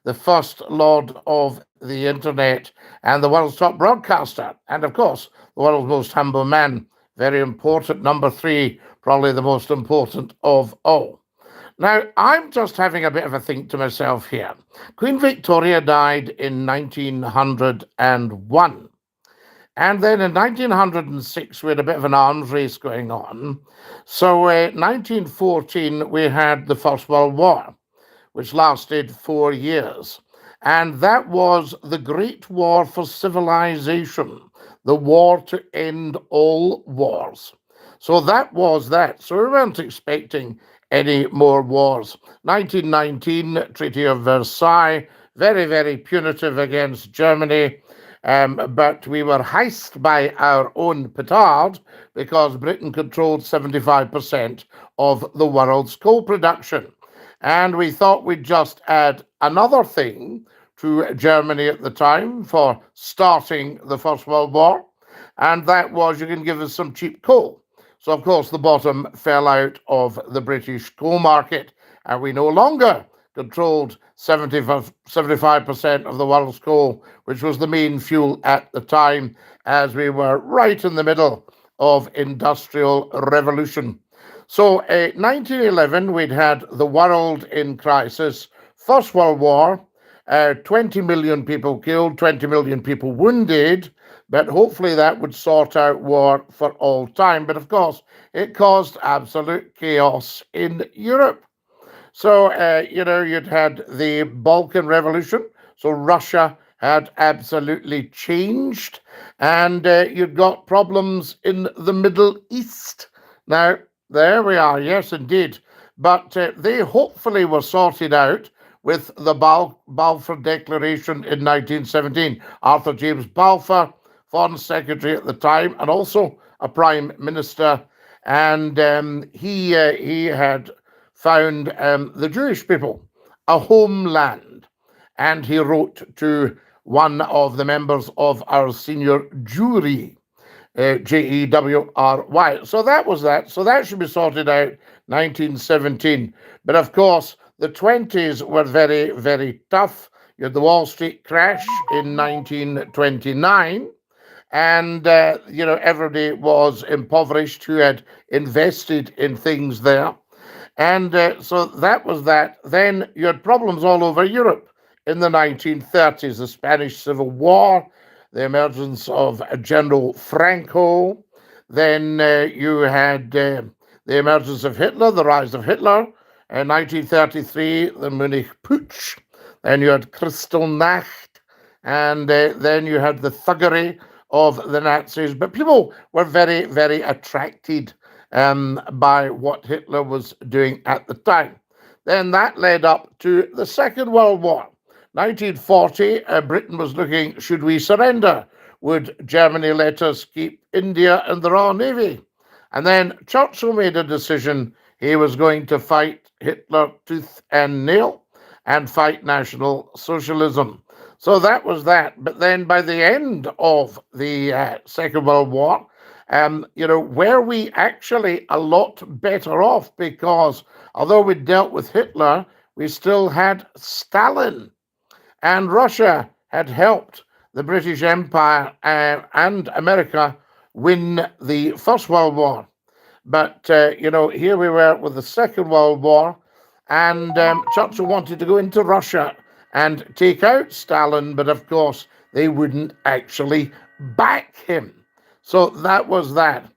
the first lord of the internet and the world's top broadcaster, and of course, the world's most humble man. Very important. Number three, probably the most important of all. Now, I'm just having a bit of a think to myself here. Queen Victoria died in 1901. And then in 1906, we had a bit of an arms race going on. So, 1914, we had the First World War, which lasted 4 years. And that was the Great War for Civilization, the war to end all wars. So that was that. So we weren't expecting any more wars. 1919, Treaty of Versailles, very, very punitive against Germany. But we were hiced by our own petard because Britain controlled 75% of the world's coal production. And we thought we'd just add another thing to Germany at the time for starting the First World War, and that was you can give us some cheap coal. So, of course, the bottom fell out of the British coal market, and we no longer controlled 75% of the world's coal, which was the main fuel at the time, as we were right in the middle of industrial revolution. So, 1911, we'd had the world in crisis, First World War, 20 million people killed, 20 million people wounded, but hopefully that would sort out war for all time. But of course, it caused absolute chaos in Europe. So, you'd had the Balkan Revolution. So Russia had absolutely changed. And you'd got problems in the Middle East. Now, there we are. Yes, indeed. But they hopefully were sorted out with the Balfour Declaration in 1917. Arthur James Balfour, Foreign Secretary at the time, and also a Prime Minister. And he had found the Jewish people a homeland. And he wrote to one of the members of our senior jury, Jewry. So that was that. So that should be sorted out 1917. But of course, the 20s were very, very tough. You had the Wall Street crash in 1929. And, everybody was impoverished who had invested in things there. And so that was that. Then you had problems all over Europe in the 1930s, the Spanish Civil War, the emergence of General Franco. Then you had the emergence of Hitler, the rise of Hitler. In 1933, the Munich Putsch. Then you had Kristallnacht. And then you had the thuggery of the Nazis. But people were very, very attracted by what Hitler was doing at the time. Then that led up to the Second World War. 1940, Britain was looking, should we surrender? Would Germany let us keep India and the Royal Navy? And then Churchill made a decision he was going to fight Hitler tooth and nail and fight National Socialism. So that was that. But then by the end of the Second World War, were we actually a lot better off because although we dealt with Hitler, we still had Stalin. And Russia had helped the British Empire and America win the First World War. But, here we were with the Second World War, and Churchill wanted to go into Russia and take out Stalin, but of course they wouldn't actually back him. So that was that.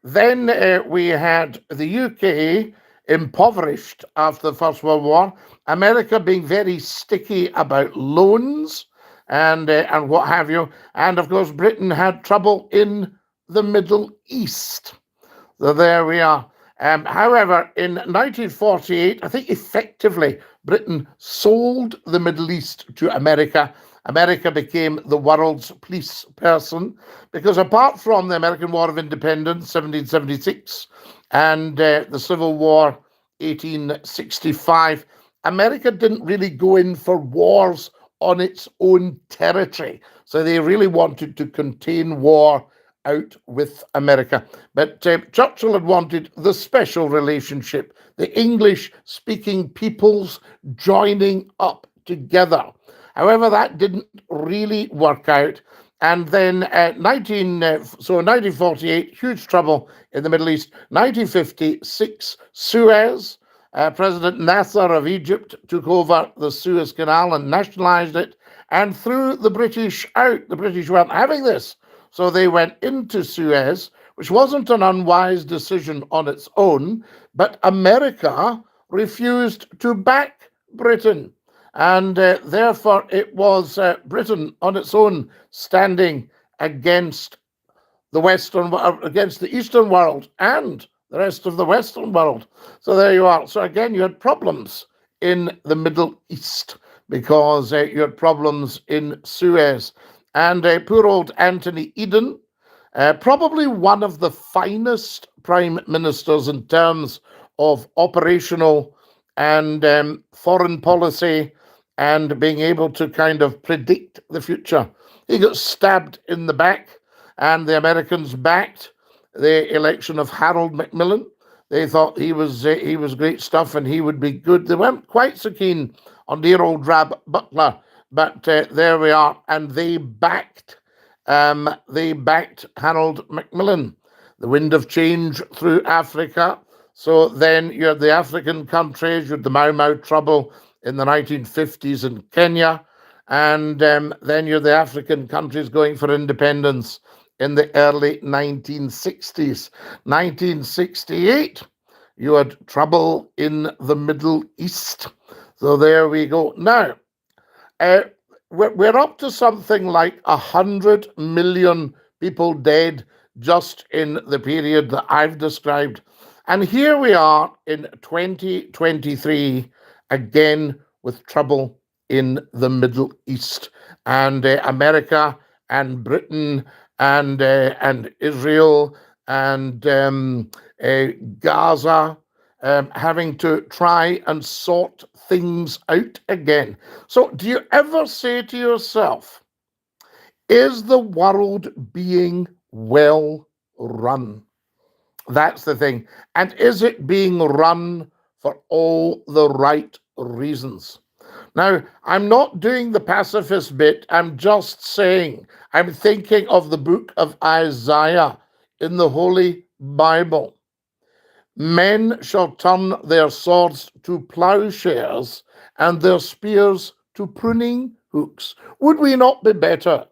Then we had the UK impoverished after the First World War, America being very sticky about loans and what have you. And of course, Britain had trouble in the Middle East. So there we are. However, in 1948, I think effectively Britain sold the Middle East to America. America became the world's police person because apart from the American War of Independence, 1776, and the Civil War, 1865, America didn't really go in for wars on its own territory. So they really wanted to contain war out with America. But Churchill had wanted the special relationship, the English-speaking peoples joining up together. However, that didn't really work out. And then 1948, huge trouble in the Middle East. 1956, Suez. President Nasser of Egypt took over the Suez Canal and nationalized it and threw the British out. The British weren't having this. So they went into Suez, which wasn't an unwise decision on its own, but America refused to back Britain. And therefore, it was Britain on its own standing against against the Eastern world and the rest of the Western world. So there you are. So again, you had problems in the Middle East because you had problems in Suez. And poor old Anthony Eden, probably one of the finest prime ministers in terms of operational and foreign policy and being able to kind of predict the future. He got stabbed in the back, and the Americans backed the election of Harold Macmillan. They thought he was great stuff and he would be good. They weren't quite so keen on dear old Rab Butler, but there we are. And they backed Harold Macmillan, the wind of change through Africa. So then you had the African countries, you had the Mau Mau trouble in the 1950s in Kenya, and then you had the African countries going for independence in the early 1960s. 1968, you had trouble in the Middle East. So there we go. Now, we're up to something like 100 million people dead just in the period that I've described. And here we are in 2023, again with trouble in the Middle East. And America and Britain and Israel and Gaza having to try and sort things out again. So do you ever say to yourself, is the world being well run? That's the thing. And is it being run for all the right reasons? Now, I'm not doing the pacifist bit. I'm just saying, I'm thinking of the book of Isaiah in the Holy Bible. Men shall turn their swords to plowshares and their spears to pruning hooks. Would we not be better,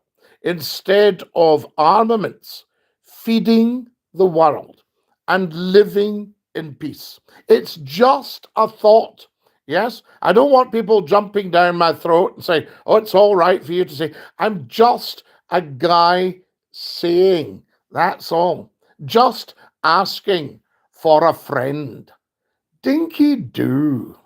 instead of armaments, feeding the world and living in peace? It's just a thought. Yes, I don't want people jumping down my throat and saying, oh, it's all right for you to say. I'm just a guy saying, that's all. Just asking for a friend. Dinky do.